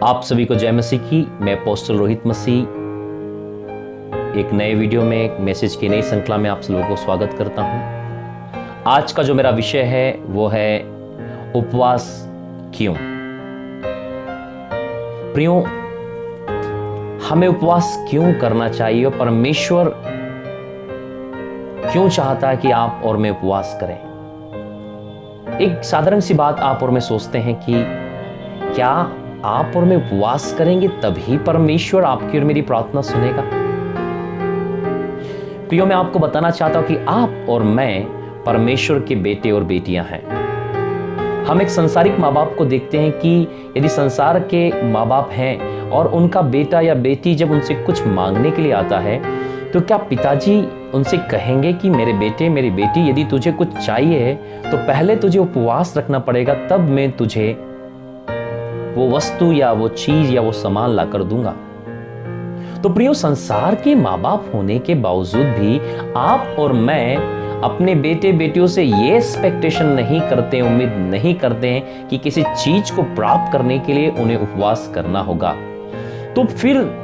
आप सभी को जय मसीह की। मैं अपोस्टल रोहित मसीह एक नए वीडियो में एक मैसेज की नई श्रृंखला में आप सभी को स्वागत करता हूं। आज का जो मेरा विषय है वो है उपवास क्यों। प्रियो, हमें उपवास क्यों करना चाहिए और परमेश्वर क्यों चाहता है कि आप और मैं उपवास करें। एक साधारण सी बात आप और मैं सोचते हैं कि क्या आप और मैं उपवास करेंगे तभी परमेश्वर आपकी और मेरी प्रार्थना सुनेगा। प्रियो, मैं आपको बताना चाहता हूं कि आप और मैं परमेश्वर के बेटे और बेटियां हैं। हम एक संसारिक माँ बाप को देखते हैं कि यदि संसार के माँ बाप हैं और उनका बेटा या बेटी जब उनसे कुछ मांगने के लिए आता है तो क्या पिताजी उनसे कहेंगे कि मेरे बेटे मेरी बेटी यदि तुझे कुछ चाहिए तो पहले तुझे उपवास रखना पड़ेगा, तब मैं तुझे वो वस्तु या वो चीज या वो सामान ला कर दूंगा। तो प्रियो, संसार के माँ बाप होने के बावजूद भी आप और मैं अपने बेटे बेटियों से ये एक्सपेक्टेशन नहीं करते, उम्मीद नहीं करते हैं कि किसी चीज को प्राप्त करने के लिए उन्हें उपवास करना होगा। तो फिर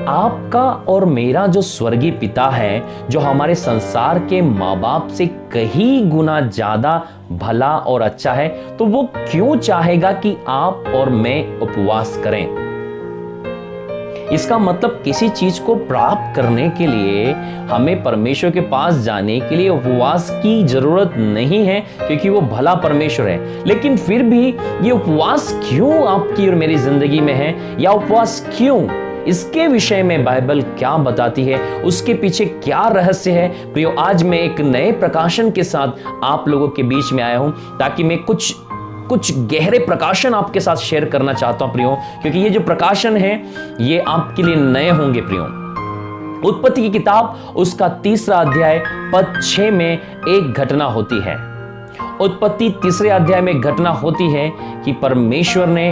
आपका और मेरा जो स्वर्गीय पिता है, जो हमारे संसार के माँ बाप से कहीं गुना ज्यादा भला और अच्छा है, तो वो क्यों चाहेगा कि आप और मैं उपवास करें। इसका मतलब किसी चीज को प्राप्त करने के लिए हमें परमेश्वर के पास जाने के लिए उपवास की जरूरत नहीं है, क्योंकि वो भला परमेश्वर है। लेकिन फिर भी ये उपवास क्यों आपकी और मेरी जिंदगी में है, या उपवास क्यों, इसके विषय में बाइबल क्या बताती है, उसके पीछे क्या रहस्य है। प्रियो, आज मैं एक नए प्रकाशन के साथ आप लोगों के बीच में आया हूं ताकि मैं कुछ गहरे प्रकाशन आपके साथ शेयर करना चाहता हूं प्रियो, क्योंकि ये जो प्रकाशन है ये आपके लिए नए होंगे प्रियो। उत्पत्ति की किताब उसका 3 अध्याय पद 6 में एक घटना होती है। उत्पत्ति 3 अध्याय में घटना होती है कि परमेश्वर ने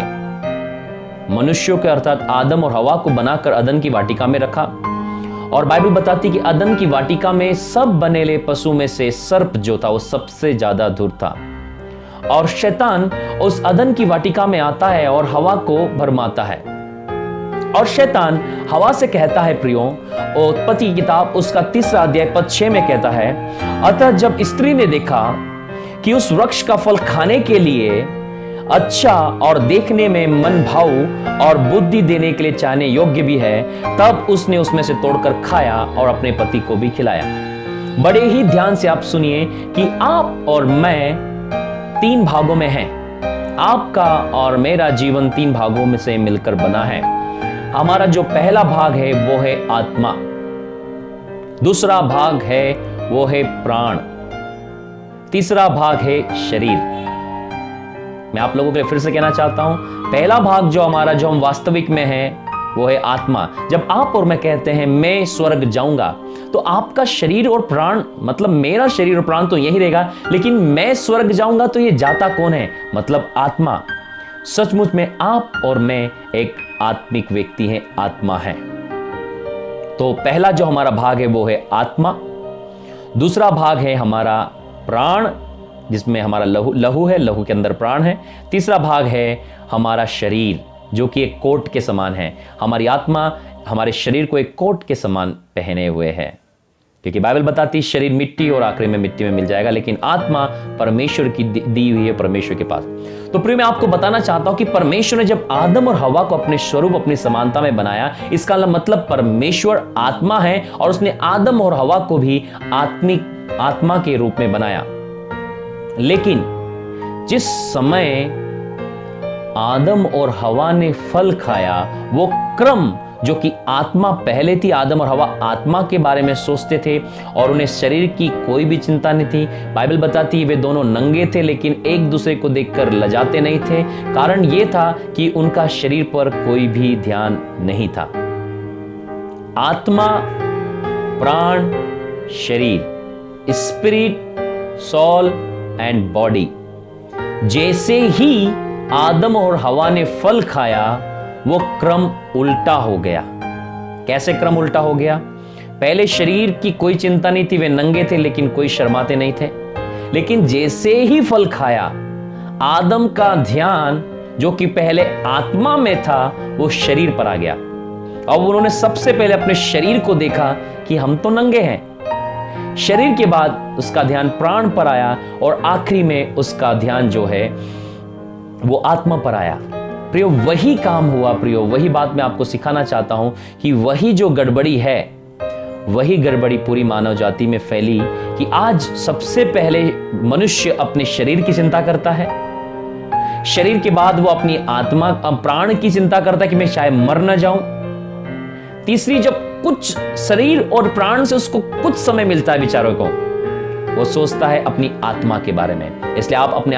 मनुष्यों के अर्थात आदम और हवा को बनाकर अदन की वाटिका में रखा, और बाइबल बताती कि अदन की वाटिका में सब बनेले पशु में से सर्प जो था वो सबसे ज्यादा धूर्त था। और शैतान उस अदन की वाटिका में आता है और हवा को भरमाता है, और शैतान हवा से कहता है प्रियो, उत्पत्ति की किताब उसका 3 अध्याय पद 6 में कहता है, अतः जब स्त्री ने देखा कि उस वृक्ष का फल खाने के लिए अच्छा और देखने में मन भाऊ और बुद्धि देने के लिए चाहने योग्य भी है, तब उसने उसमें से तोड़कर खाया और अपने पति को भी खिलाया। बड़े ही ध्यान से आप सुनिए कि आप और मैं 3 भागों में हैं। आपका और मेरा जीवन 3 भागों में से मिलकर बना है। हमारा जो पहला भाग है वो है आत्मा, दूसरा भाग है वो है प्राण, तीसरा भाग है शरीर। मैं आप लोगों के लिए फिर से कहना चाहता हूं, पहला भाग जो हम वास्तविक में हैं वो है आत्मा। जब आप और मैं कहते हैं मैं स्वर्ग जाऊंगा, तो आपका शरीर और प्राण, मतलब मेरा शरीर और प्राण तो यही रहेगा, लेकिन मैं स्वर्ग जाऊंगा तो ये जाता कौन है, मतलब आत्मा। सचमुच में आप और मैं एक आत्मिक व्यक्ति हैं, आत्मा है। तो पहला जो हमारा भाग है वो है आत्मा, दूसरा भाग है हमारा प्राण जिसमें हमारा लहू है, लहू के अंदर प्राण है, तीसरा भाग है हमारा शरीर जो कि एक कोट के समान है। हमारी आत्मा हमारे शरीर को एक कोट के समान पहने हुए है, क्योंकि बाइबल बताती शरीर मिट्टी और आखिरी में मिट्टी में मिल जाएगा, लेकिन आत्मा परमेश्वर की दी हुई है, परमेश्वर के पास। तो प्रिय, मैं आपको बताना चाहता हूं कि परमेश्वर ने जब आदम और हवा को अपने स्वरूप अपनी समानता में बनाया, इसका मतलब परमेश्वर आत्मा है और उसने आदम और हवा को भी आत्मा के रूप में बनाया। लेकिन जिस समय आदम और हवा ने फल खाया, वो क्रम जो कि आत्मा पहले थी, आदम और हवा आत्मा के बारे में सोचते थे और उन्हें शरीर की कोई भी चिंता नहीं थी। बाइबल बताती है वे दोनों नंगे थे, लेकिन एक दूसरे को देखकर लजाते नहीं थे। कारण यह था कि उनका शरीर पर कोई भी ध्यान नहीं था। आत्मा, प्राण, शरीर, स्पिरिट, सोल एंड बॉडी। जैसे ही आदम और हवा ने फल खाया, वो क्रम उल्टा हो गया। कैसे क्रम उल्टा हो गया? पहले शरीर की कोई चिंता नहीं थी, वे नंगे थे लेकिन कोई शर्माते नहीं थे। लेकिन जैसे ही फल खाया, आदम का ध्यान जो कि पहले आत्मा में था वो शरीर पर आ गया। अब उन्होंने सबसे पहले अपने शरीर को देखा कि हम तो नंगे हैं। शरीर के बाद उसका ध्यान प्राण पर आया और आखिरी में उसका ध्यान जो है वो आत्मा पर आया। प्रियो, वही काम हुआ। प्रियो, वही बात मैं आपको सिखाना चाहता हूं कि वही जो गड़बड़ी है, वही गड़बड़ी पूरी मानव जाति में फैली कि आज सबसे पहले मनुष्य अपने शरीर की चिंता करता है, शरीर के बाद वो अपनी आत्मा प्राण की चिंता करता है कि मैं शायद मर न जाऊं। तीसरी, जब कुछ शरीर और प्राण से उसको कुछ समय मिलता है बेचारों को, वो सोचता है अपनी आत्मा के बारे में। इसलिए आप अपने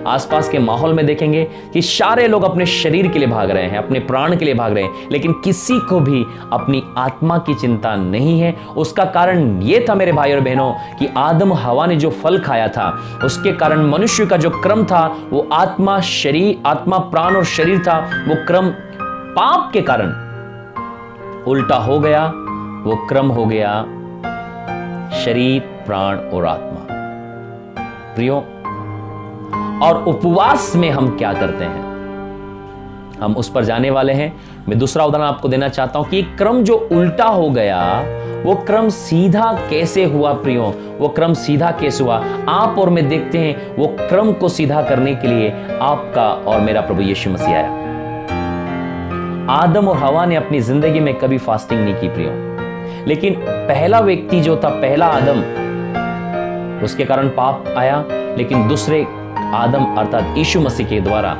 आसपास के माहौल में देखेंगे कि सारे लोग अपने शरीर के लिए भाग रहे हैं, अपने प्राण के लिए भाग रहे हैं, लेकिन किसी को भी अपनी आत्मा की चिंता नहीं है। उसका कारण यह था मेरे भाई और बहनों कि आदम हवा ने जो फल खाया था, उसके कारण मनुष्य का जो क्रम था वो आत्मा प्राण और शरीर था, वो क्रम पाप के कारण उल्टा हो गया। वो क्रम हो गया शरीर, प्राण और आत्मा। प्रियो, और उपवास में हम क्या करते हैं, हम उस पर जाने वाले हैं। मैं दूसरा उदाहरण आपको देना चाहता हूं कि एक क्रम जो उल्टा हो गया, वो क्रम सीधा कैसे हुआ। प्रियो, वो क्रम सीधा कैसे हुआ, आप और मैं देखते हैं। वो क्रम को सीधा करने के लिए आपका और मेरा प्रभु यीशु मसीह आया। आदम और हवा ने अपनी जिंदगी में कभी फास्टिंग नहीं की प्रियो, लेकिन पहला व्यक्ति जो था, पहला आदम, उसके कारण पाप आया, लेकिन दूसरे आदम अर्थात यीशु मसीह के द्वारा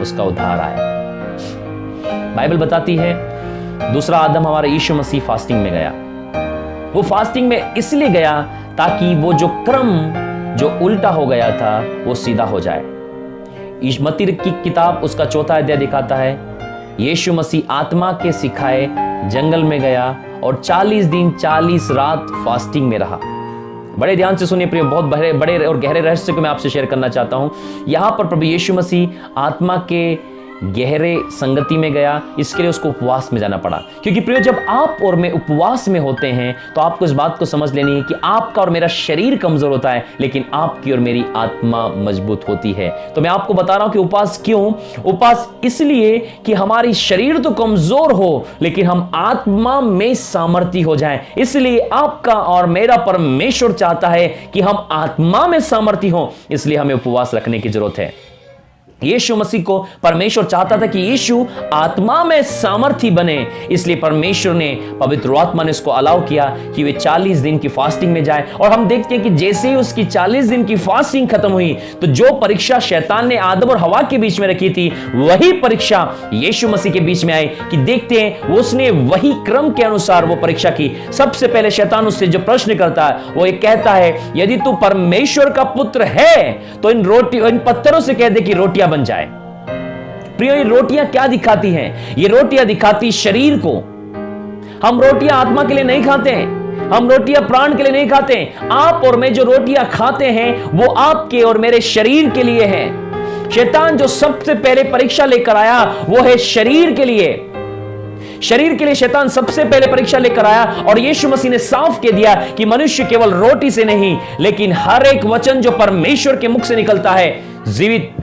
उसका उद्धार आया। बाइबल बताती है दूसरा आदम हमारा यीशु मसीह फास्टिंग में गया। वो फास्टिंग में इसलिए गया ताकि वो जो क्रम जो उल्टा हो गया था वो सीधा हो जाए। मत्ती की किताब उसका 4 अध्याय दिखाता है, यीशु मसीह आत्मा के सिखाए जंगल में गया और 40 दिन 40 रात फास्टिंग में रहा। बड़े ध्यान से सुनिए प्रिय, बहुत बड़े और गहरे रहस्य को मैं आपसे शेयर करना चाहता हूं। यहां पर प्रभु यीशु मसीह आत्मा के गहरे संगति में गया, इसके लिए उसको उपवास में जाना पड़ा। क्योंकि प्रिय, जब आप और मैं उपवास में होते हैं तो आपको इस बात को समझ लेनी है कि आपका और मेरा शरीर कमजोर होता है, लेकिन आपकी और मेरी आत्मा मजबूत होती है। तो मैं आपको बता रहा हूं कि उपवास क्यों। उपवास इसलिए कि हमारी शरीर तो कमजोर हो, लेकिन हम आत्मा में सामर्थ्य हो जाएं। इसलिए आपका और मेरा परमेश्वर चाहता है कि हम आत्मा में सामर्थ्य हो, इसलिए हमें उपवास रखने की जरूरत है। यीशु मसीह को परमेश्वर चाहता था कि यीशु आत्मा में सामर्थी बने, इसलिए परमेश्वर ने, पवित्र आत्मा ने उसको अलाउ किया कि वे 40 दिन की फास्टिंग में जाए। और हम देखते हैं कि जैसे ही उसकी 40 दिन की फास्टिंग खत्म हुई तो जो परीक्षा शैतान ने आदम और हवा के बीच में रखी थी, वही परीक्षा यीशु मसीह के बीच में आई। कि देखते हैं उसने वही क्रम के अनुसार वो परीक्षा की। सबसे पहले शैतान उससे जो प्रश्न करता है वो एक कहता है, यदि तू परमेश्वर का पुत्र है तो इन पत्थरों से कह दे कि रोटियां बन जाए। प्रिय, ये रोटियां क्या दिखाती हैं? ये रोटियां दिखाती शरीर को। हम रोटियां आत्मा के लिए नहीं खाते हैं, हम रोटियां प्राण के लिए नहीं खाते हैं। आप और मैं जो रोटियां खाते हैं वो आपके और मेरे शरीर के लिए है। शैतान जो सबसे पहले परीक्षा लेकर आया वो है शरीर के लिए। शरीर के लिए शैतान सबसे पहले परीक्षा लेकर आया, और यीशु मसीह ने साफ कह दिया कि मनुष्य केवल रोटी से नहीं, लेकिन हर एक वचन जो परमेश्वर के मुख से निकलता है जीवित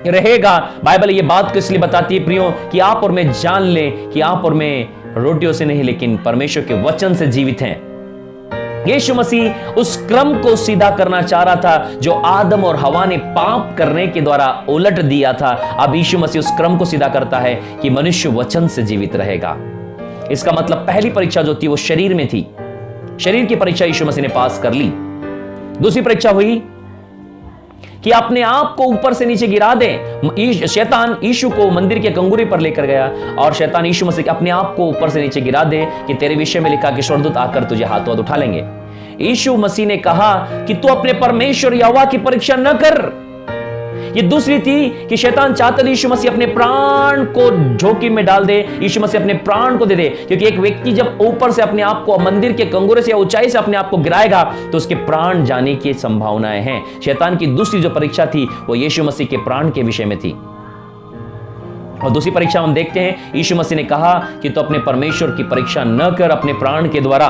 रहेगा। बाइबल ये बात को इसलिए बताती है प्रियो कि आप और मैं जान लें कि आप और मैं रोटियों से नहीं, लेकिन परमेश्वर के वचन से जीवित हैं। यीशु मसीह उस क्रम को सीधा करना चाह रहा था जो आदम और हवा ने पाप करने के द्वारा उलट दिया था। अब यीशु मसीह उस क्रम को सीधा करता है कि मनुष्य वचन से जीवित रहेगा। इसका मतलब पहली परीक्षा जो थी वो शरीर में थी। शरीर की परीक्षा यीशु मसीह ने पास कर ली। दूसरी परीक्षा हुई कि अपने आप को ऊपर से नीचे गिरा दे। शैतान यीशु को मंदिर के कंगूरे पर लेकर गया और शैतान यीशु मसीह अपने आप को ऊपर से नीचे गिरा दे कि तेरे विषय में लिखा कि स्वर्गदूत आकर तुझे हाथों हाथ उठा लेंगे। यीशु मसीह ने कहा कि तू अपने परमेश्वर यहोवा की परीक्षा न कर। ये दूसरी थी कि शैतान चाहता यीशु मसीह अपने प्राण को जोखिम में डाल दे, यीशु मसीह अपने प्राण को दे दे। क्योंकि एक व्यक्ति जब ऊपर से अपने आप को मंदिर के कंगूरे से या ऊंचाई से अपने आप को गिराएगा तो उसके प्राण जाने की संभावनाएं हैं। शैतान की दूसरी जो परीक्षा थी वो यीशु मसीह के प्राण के विषय में थी। और दूसरी परीक्षा हम देखते हैं, यीशु मसीह ने कहा कि तू अपने परमेश्वर की परीक्षा न कर अपने प्राण के द्वारा,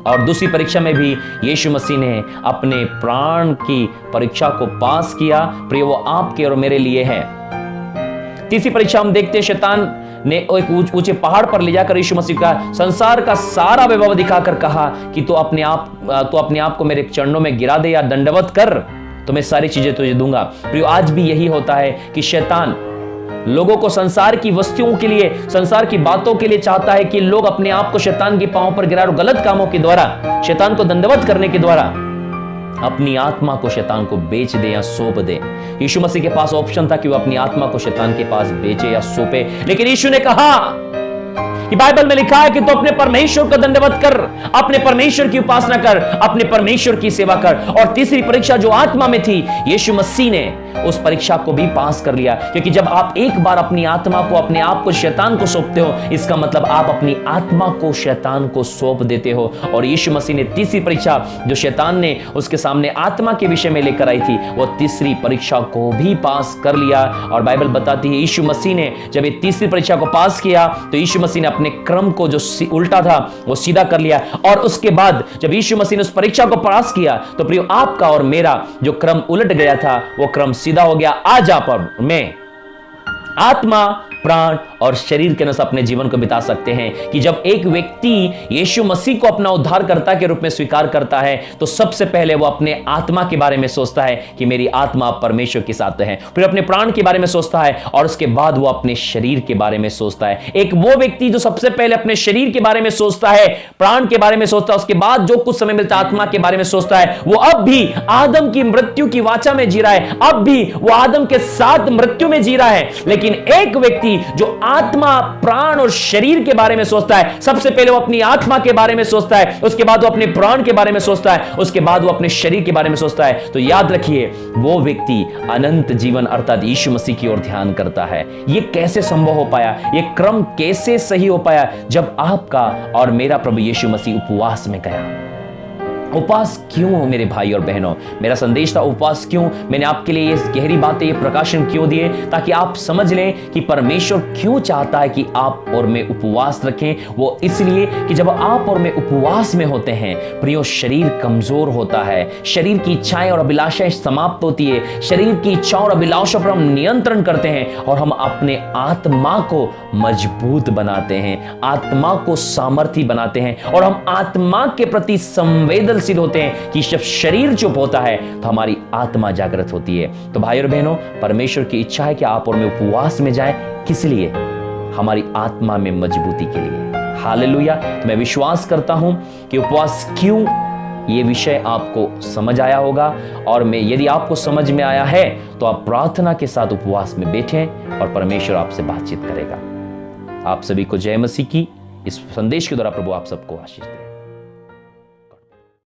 और दूसरी परीक्षा में भी यीशु मसीह ने अपने प्राण की परीक्षा को पास किया। प्रिय, वो आपके और मेरे लिए है। तीसरी परीक्षा हम देखते हैं, शैतान ने एक ऊंचे पहाड़ पर ले जाकर यीशु मसीह का संसार का सारा वैभव दिखाकर कहा कि तू अपने आप को मेरे चरणों में गिरा दे या दंडवत कर, तो मैं सारी चीजें तुझे दूंगा। प्रिय, आज भी यही होता है कि शैतान लोगों को संसार की वस्तुओं के लिए, संसार की बातों के लिए चाहता है कि लोग अपने आप को शैतान के पांव पर गिराए और गलत कामों के द्वारा, शैतान को दंडवत करने के द्वारा अपनी आत्मा को शैतान को बेच दे या सौंप दे। यीशु मसीह के पास ऑप्शन था कि वो अपनी आत्मा को शैतान के पास बेचे या सौंपे, लेकिन यीशु ने कहा कि बाइबल में लिखा है कि तो अपने परमेश्वर का दंडवत कर, अपने परमेश्वर की उपासना कर, अपने परमेश्वर की सेवा कर। और तीसरी परीक्षा जो आत्मा में थी, यीशु मसीह ने उस परीक्षा को भी पास कर लिया, क्योंकि जब आप एक बार अपनी आत्मा को, अपने आप को शैतान को सौंपते हो, इसका मतलब आप अपनी आत्मा को शैतान को सौंप देते हो। और यीशु मसीह ने तीसरी परीक्षा जो शैतान ने उसके सामने आत्मा के विषय में लेकर आई थी, वो तीसरी परीक्षा को भी पास कर लिया। और बाइबल बताती है यीशु मसीह ने जब ये तीसरी परीक्षा को पास किया तो यीशु मसीह ने अपने क्रम को जो उल्टा था वो सीधा कर लिया। और उसके बाद जब यीशु मसीह ने उस परीक्षा को पास किया तो प्रियो, आपका और मेरा जो क्रम उलट गया था वो क्रम सीधा हो गया। आज आप और मैं आत्मा, प्राण और शरीर के अनुसार अपने जीवन को बिता सकते हैं। कि जब एक व्यक्ति यीशु मसीह को अपना उद्धारकर्ता के रूप में स्वीकार करता है तो सबसे पहले वो अपने आत्मा के बारे में सोचता है कि मेरी आत्मा परमेश्वर के साथ है, फिर अपने प्राण के बारे में सोचता है और उसके बाद वो अपने शरीर के बारे में सोचता है। एक वो व्यक्ति जो सबसे पहले अपने शरीर के बारे में सोचता है, प्राण के बारे में सोचता है, उसके बाद जो कुछ समय मिलता है आत्मा के बारे में सोचता है, वो अब भी आदम की मृत्यु की वाचा में जी रहा है, अब भी वो आदम के साथ मृत्यु में जी रहा है। लेकिन एक व्यक्ति जो आत्मा, प्राण और शरीर के बारे में सोचता है, सबसे पहले वो अपनी आत्मा के बारे में सोचता है, उसके बाद वो अपने प्राण के बारे में सोचता है, उसके बाद वो अपने शरीर के बारे में सोचता है, तो याद रखिए वो व्यक्ति अनंत जीवन अर्थात यीशु मसीह की ओर ध्यान करता है। ये कैसे संभव हो पाया, ये क्रम कैसे सही हो पाया? जब आपका और मेरा प्रभु यीशु मसीह उपवास में गया। उपवास क्यों हो मेरे भाई और बहनों? मेरा संदेश था उपवास क्यों। मैंने आपके लिए ये गहरी बातें, ये प्रकाशन क्यों दिए, ताकि आप समझ लें कि परमेश्वर क्यों चाहता है कि आप और मैं उपवास रखें। वो इसलिए कि जब आप और मैं उपवास में होते हैं प्रियो, शरीर कमजोर होता है, शरीर की इच्छाएं और अभिलाषाएं समाप्त होती है, शरीर की इच्छाओं और अभिलाषाओं पर हम नियंत्रण करते हैं और हम अपने आत्मा को मजबूत बनाते हैं, आत्मा को सामर्थी बनाते हैं और हम आत्मा के प्रति संवेदनशील होते हैं कि जब शरीर चुप होता है तो हमारी आत्मा जागृत होती है। तो भाई और बहनों, परमेश्वर की इच्छा है कि आप और मैं उपवास में जाएं। किस लिए? हमारी आत्मा में मजबूती के लिए। हालेलुया। तो मैं विश्वास करता हूं कि उपवास क्यों, ये विषय आपको समझ आया होगा। और यदि आपको समझ में आया है तो आप प्रार्थना के साथ उपवास में बैठें और परमेश्वर आपसे बातचीत करेगा। आप सभी को जय मसीह की। इस संदेश के द्वारा प्रभु आप सबको आशीष दे।